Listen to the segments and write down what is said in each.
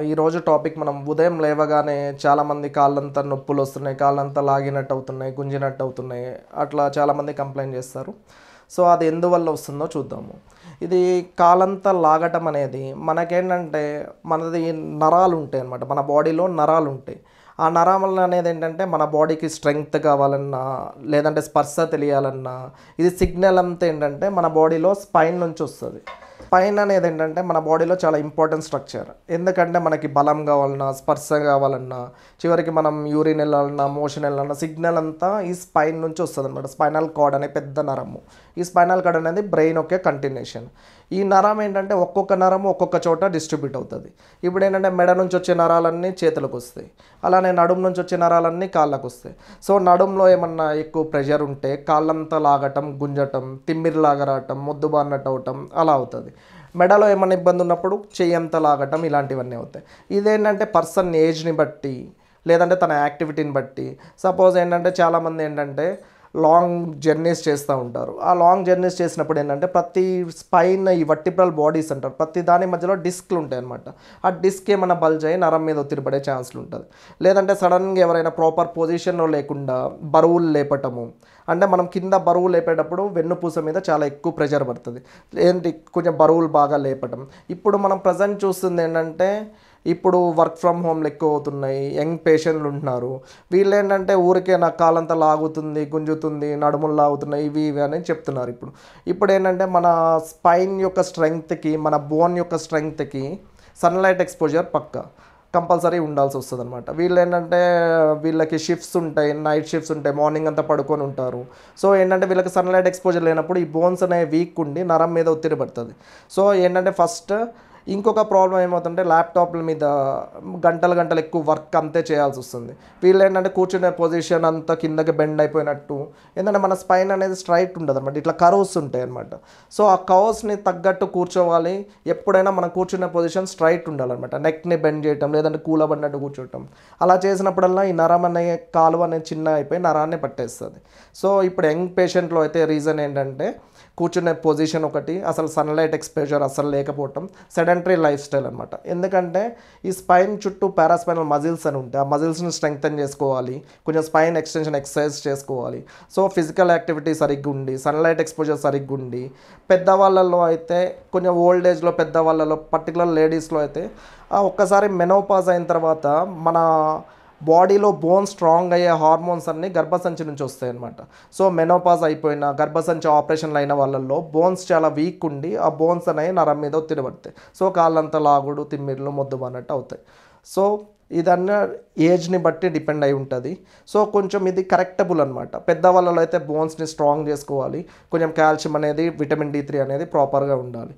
ఈరోజు టాపిక్ మనం ఉదయం లేవగానే చాలామంది కాళ్ళంతా నొప్పులు వస్తున్నాయి, కాళ్ళంతా లాగినట్టు అవుతున్నాయి, గుంజినట్టు అవుతున్నాయి, అట్లా చాలామంది కంప్లైంట్ చేస్తారు. సో అది ఎందువల్ల వస్తుందో చూద్దాము. ఇది కాలంతా లాగటం అనేది మనకేంటంటే మనది నరాలు ఉంటాయి అన్నమాట. మన బాడీలో నరాలు ఉంటాయి. ఆ నరాలు అనేది ఏంటంటే మన బాడీకి స్ట్రెంగ్త్ కావాలన్నా లేదంటే స్పర్శ తెలియాలన్నా ఇది సిగ్నల్ అంతా ఏంటంటే మన బాడీలో స్పైన్ నుంచి వస్తుంది. స్పైన్ అనేది ఏంటంటే మన బాడీలో చాలా ఇంపార్టెంట్ స్ట్రక్చర్. ఎందుకంటే మనకి బలం కావాలన్నా స్పర్శ కావాలన్నా చివరికి మనం యూరిన్ వెళ్ళాలన్నా మోషన్ వెళ్ళాలన్నా సిగ్నల్ అంతా ఈ స్పైన్ నుంచి వస్తుంది అనమాట. స్పైనల్ కార్డ్ అనే పెద్ద నరము. ఈ స్పైనల్ కార్డ్ అనేది బ్రెయిన్ ఒకే కంటిన్యూషన్. ఈ నరం ఏంటంటే ఒక్కొక్క నరము ఒక్కొక్క చోట డిస్ట్రిబ్యూట్ అవుతుంది. ఇప్పుడు ఏంటంటే మెడ నుంచి వచ్చే నరాలన్నీ చేతులకు వస్తాయి, అలానే నడుము నుంచి వచ్చే నరాలన్నీ కాళ్ళకు వస్తాయి. సో నడుములో ఏమన్నా ఎక్కువ ప్రెషర్ ఉంటే కాళ్ళంతా లాగటం, గుంజటం, తిమ్మిరిలాగా రావటం, మొద్దుబారినట్టు అవటం అలా అవుతుంది. మెడలో ఏమైనా ఇబ్బంది ఉన్నప్పుడు చెయ్యంతా లాగటం ఇలాంటివన్నీ అవుతాయి. ఇదేంటంటే పర్సన్ ఏజ్ని బట్టి లేదంటే తన యాక్టివిటీని బట్టి. సపోజ్ ఏంటంటే చాలామంది ఏంటంటే లాంగ్ జర్నీస్ చేస్తూ ఉంటారు. ఆ లాంగ్ జర్నీస్ చేసినప్పుడు ఏంటంటే ప్రతి స్పైన్ ఈ వర్టిబ్రల్ బాడీస్ అంటారు, ప్రతి దాని మధ్యలో డిస్క్లు ఉంటాయి అన్నమాట. ఆ డిస్క్ ఏమైనా బల్జ్ అయ్యి నరం మీద ఒత్తిడి పడే ఛాన్స్లు ఉంటుంది. లేదంటే సడన్గా ఎవరైనా ప్రాపర్ పొజిషన్లో లేకుండా బరువులు లేపటము, అంటే మనం కింద బరువు లేపేటప్పుడు వెన్నుపూస మీద చాలా ఎక్కువ ప్రెషర్ పడుతుంది. ఏంటి కొంచెం బరువులు బాగా లేపటం. ఇప్పుడు మనం ప్రజెంట్ చూస్తుంది ఏంటంటే ఇప్పుడు వర్క్ ఫ్రమ్ హోమ్లు ఎక్కువ అవుతున్నాయి, యంగ్ పేషెంట్లు ఉంటున్నారు. వీళ్ళు ఏంటంటే ఊరికే నా కాలంతా లాగుతుంది, గుంజుతుంది, నడుములు లాగుతున్నాయి, ఇవి అని చెప్తున్నారు. ఇప్పుడు ఏంటంటే మన స్పైన్ యొక్క స్ట్రెంగ్త్కి, మన బోన్ యొక్క స్ట్రెంగ్త్కి సన్లైట్ ఎక్స్పోజర్ కంపల్సరీ ఉండాల్సి వస్తుంది అనమాట. వీళ్ళు ఏంటంటే వీళ్ళకి షిఫ్ట్స్ ఉంటాయి, నైట్ షిఫ్ట్స్ ఉంటాయి, మార్నింగ్ అంతా పడుకొని ఉంటారు. సో ఏంటంటే వీళ్ళకి సన్లైట్ ఎక్స్పోజర్ లేనప్పుడు ఈ బోన్స్ అనేవి వీక్ ఉండి నరం మీద ఒత్తిడి పడుతుంది. సో ఏంటంటే ఫస్ట్ ఇంకొక ప్రాబ్లం ఏమవుతుందంటే ల్యాప్టాప్ల మీద గంటలు ఎక్కువ వర్క్ అంతే చేయాల్సి వస్తుంది. వీళ్ళు ఏంటంటే కూర్చునే పొజిషన్ అంతా కిందకి బెండ్ అయిపోయినట్టు, ఏంటంటే మన స్పైన్ అనేది స్ట్రైట్ ఉండదు అనమాట, ఇట్లా కర్వ్స్ ఉంటాయి అనమాట. సో ఆ కర్వ్స్ని తగ్గట్టు కూర్చోవాలి. ఎప్పుడైనా మనం కూర్చునే పొజిషన్ స్ట్రైట్ ఉండాలన్నమాట. నెక్ని బెండ్ చేయటం లేదంటే కూలబడినట్టు కూర్చోవటం అలా చేసినప్పుడల్లా ఈ నరం అనే కాలువ అనేది చిన్న అయిపోయి నరాన్ని పట్టేస్తుంది. సో ఇప్పుడు యంగ్ పేషెంట్లో అయితే రీజన్ ఏంటంటే కూర్చునే పొజిషన్ ఒకటి, అసలు సన్లైట్ ఎక్స్పోజర్ అసలు లేకపోవటం, సెడెంటరీ లైఫ్ స్టైల్ అనమాట. ఎందుకంటే ఈ స్పైన్ చుట్టూ పారాస్పైనల్ మజిల్స్ అని ఉంటాయి. ఆ మజిల్స్ని స్ట్రెంగ్తన్ చేసుకోవాలి, కొంచెం స్పైన్ ఎక్స్టెన్షన్ ఎక్సర్సైజ్ చేసుకోవాలి. సో ఫిజికల్ యాక్టివిటీ సరిగ్గా ఉండి, సన్లైట్ ఎక్స్పోజర్ సరిగ్గా ఉండి, పెద్దవాళ్ళల్లో అయితే కొంచెం ఓల్డ్ ఏజ్లో పెద్దవాళ్ళలో పర్టికులర్ లేడీస్లో అయితే ఒక్కసారి మెనోపాజ్ అయిన తర్వాత మన బాడీలో బోన్ స్ట్రాంగ్ అయ్యే హార్మోన్స్ అన్నీ గర్భసంచి నుంచి వస్తాయి అన్నమాట. సో మెనోపాజ్ అయిపోయిన గర్భసంచి ఆపరేషన్లు అయిన వాళ్ళల్లో బోన్స్ చాలా వీక్ ఉండి ఆ బోన్స్ అనేవి నరం మీద ఒత్తిడి పడతాయి. సో కాళ్ళంతా లాగుడు, తిమ్మిర్లు, మొద్దుబారినట్టు అవుతాయి. సో ఇదన్నీ ఏజ్ని బట్టి డిపెండ్ అయి ఉంటుంది. సో కొంచెం ఇది కరెక్టబుల్ అనమాట. పెద్దవాళ్ళలో అయితే బోన్స్ని స్ట్రాంగ్ చేసుకోవాలి, కొంచెం కాల్షియం అనేది, విటమిన్ D3 అనేది ప్రాపర్గా ఉండాలి.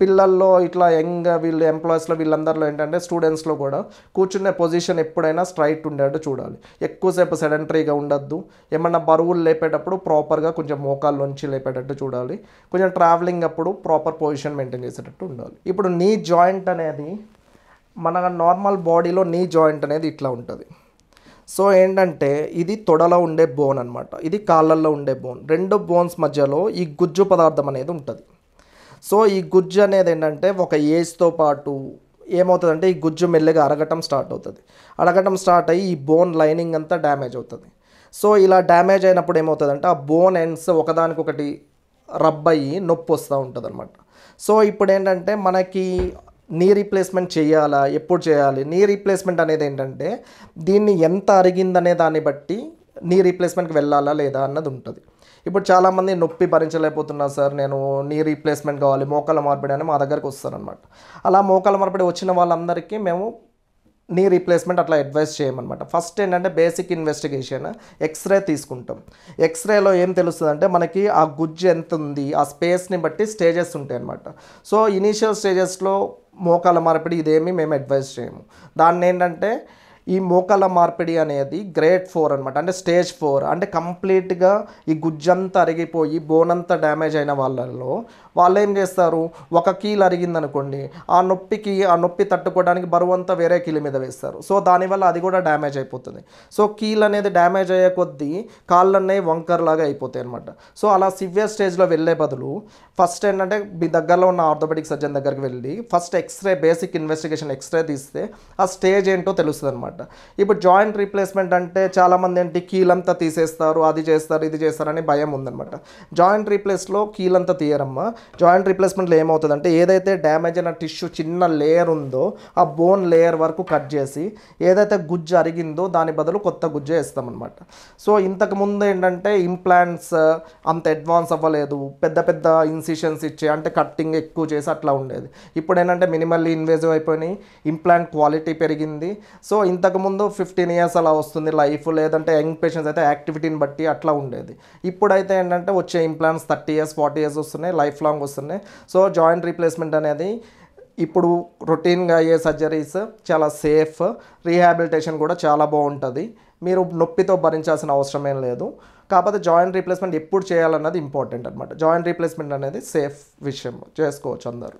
పిల్లల్లో ఇట్లా యంగ్ వీళ్ళు ఎంప్లాయీస్లో వీళ్ళందరిలో ఏంటంటే స్టూడెంట్స్లో కూడా కూర్చునే పొజిషన్ ఎప్పుడైనా స్ట్రైట్ ఉండేట్టు చూడాలి. ఎక్కువసేపు సెడెంటరీగా ఉండద్దు. ఏమన్నా బరువులు లేపేటప్పుడు ప్రాపర్గా కొంచెం మోకాళ్ళ నుంచి లేపేటట్టు చూడాలి. కొంచెం ట్రావెలింగ్ అప్పుడు ప్రాపర్ పొజిషన్ మెయింటైన్ చేసేటట్టు ఉండాలి. ఇప్పుడు నీ జాయింట్ అనేది మన నార్మల్ బాడీలో నీ జాయింట్ అనేది ఇట్లా ఉంటుంది. సో ఏంటంటే ఇది తొడలో ఉండే బోన్ అనమాట, ఇది కాళ్ళల్లో ఉండే బోన్. రెండు బోన్స్ మధ్యలో ఈ గుజ్జు పదార్థం అనేది ఉంటుంది. సో ఈ గుజ్జు అనేది ఏంటంటే ఒక ఏజ్తో పాటు ఏమవుతుందంటే ఈ గుజ్జు మెల్లగా అరగటం స్టార్ట్ అయ్యి ఈ బోన్ లైనింగ్ అంతా డ్యామేజ్ అవుతుంది. సో ఇలా డ్యామేజ్ అయినప్పుడు ఏమవుతుందంటే ఆ బోన్ ఎండ్స్ ఒకదానికొకటి రబ్ అయ్యి నొప్పి వస్తూ ఉంటుంది అనమాట. సో ఇప్పుడు ఏంటంటే మనకి నీ రీప్లేస్మెంట్ చేయాలా, ఎప్పుడు చేయాలి? నీ రీప్లేస్మెంట్ అనేది ఏంటంటే దీన్ని ఎంత అరిగిందనే దాన్ని బట్టి నీ రీప్లేస్మెంట్కి వెళ్ళాలా లేదా అన్నది ఉంటుంది. ఇప్పుడు చాలామంది నొప్పి భరించలేకపోతున్నారు సార్, నేను నీ రీప్లేస్మెంట్ కావాలి, మోకాళ్ళ మార్పిడి అని మా దగ్గరికి వస్తారనమాట. అలా మోకాళ్ళ మార్పిడి వచ్చిన వాళ్ళందరికీ మేము నీ రీప్లేస్మెంట్ అట్లా అడ్వైస్ చేయమన్నమాట. ఫస్ట్ ఏంటంటే బేసిక్ ఇన్వెస్టిగేషన్, ఎక్స్రే తీసుకుంటాం. ఎక్స్రేలో ఏం తెలుస్తుంది అంటే మనకి ఆ గుజ్జు ఎంత ఉంది, ఆ స్పేస్ని బట్టి స్టేజెస్ ఉంటాయి అన్నమాట. సో ఇనీషియల్ స్టేజెస్లో మోకాళ్ళ మార్పిడి ఇదేమీ మేము అడ్వైస్ చేయము. దాన్ని ఏంటంటే ఈ మోకాళ్ళ మార్పిడి అనేది గ్రేడ్ 4 అనమాట, అంటే స్టేజ్ 4. అంటే కంప్లీట్గా ఈ గుజ్జంతా అరిగిపోయి బోన్ అంతా డ్యామేజ్ అయిన వాళ్ళల్లో వాళ్ళు ఏం చేస్తారు, ఒక కీలు అరిగిందనుకోండి, ఆ నొప్పి తట్టుకోవడానికి బరువు అంతా వేరే కీలు మీద వేస్తారు. సో దానివల్ల అది కూడా డ్యామేజ్ అయిపోతుంది. సో కీలు అనేది డ్యామేజ్ అయ్యే కొద్దీ కాళ్ళన్నీ వంకర్లాగా అయిపోతాయి అనమాట. సో అలా సివియర్ స్టేజ్లో వెళ్ళే బదులు ఫస్ట్ ఏంటంటే మీ దగ్గరలో ఉన్న ఆర్థోపెడిక్ సర్జన్ దగ్గరికి వెళ్ళి first x-ray, basic investigation x-ray తీస్తే ఆ స్టేజ్ ఏంటో తెలుస్తుంది అనమాట. ఇప్పుడు జాయింట్ రీప్లేస్మెంట్ అంటే చాలామంది ఏంటి కీలంతా తీసేస్తారు, అది చేస్తారు, ఇది చేస్తారని భయం ఉందన్నమాట. జాయింట్ రీప్లేస్లో కీలంతా తీయరమ్మా. జాయింట్ రీప్లేస్మెంట్లో ఏమవుతుందంటే ఏదైతే డ్యామేజ్ అయిన టిష్యూ చిన్న లేయర్ ఉందో ఆ బోన్ లేయర్ వరకు కట్ చేసి ఏదైతే గుజ్జు అరిగిందో దాని బదులు కొత్త గుజ్జు వేస్తామన్నమాట. సో ఇంతకుముందు ఏంటంటే ఇంప్లాంట్స్ అంత అడ్వాన్స్ అవ్వలేదు, పెద్ద పెద్ద ఇన్సిషన్స్ ఇచ్చి అంటే కట్టింగ్ ఎక్కువ చేసి అట్లా ఉండేది. ఇప్పుడు ఏంటంటే మినిమల్లీ ఇన్వేజివ్ అయిపోయినాయి, ఇంప్లాంట్ క్వాలిటీ పెరిగింది. సో ఇంతకుముందు 15 years అలా వస్తుంది లైఫ్, లేదంటే యంగ్ పేషెంట్స్ అయితే యాక్టివిటీని బట్టి అట్లా ఉండేది. ఇప్పుడైతే ఏంటంటే వచ్చే ఇంప్లాంట్స్ 30 years 40 years వస్తున్నాయి, లైఫ్ లాంగ్ వస్తున్నాయి. సో జాయింట్ రీప్లేస్మెంట్ అనేది ఇప్పుడు రొటీన్గా అయ్యే సర్జరీస్ చాలా సేఫ్, రీహాబిలిటేషన్ కూడా చాలా బాగుంటుంది. మీరు నొప్పితో భరించాల్సిన అవసరం ఏం లేదు. కాకపోతే జాయింట్ రీప్లేస్మెంట్ ఎప్పుడు చేయాలన్నది ఇంపార్టెంట్ అనమాట. జాయింట్ రీప్లేస్మెంట్ అనేది సేఫ్ విషయం, చేసుకోవచ్చు అందరూ.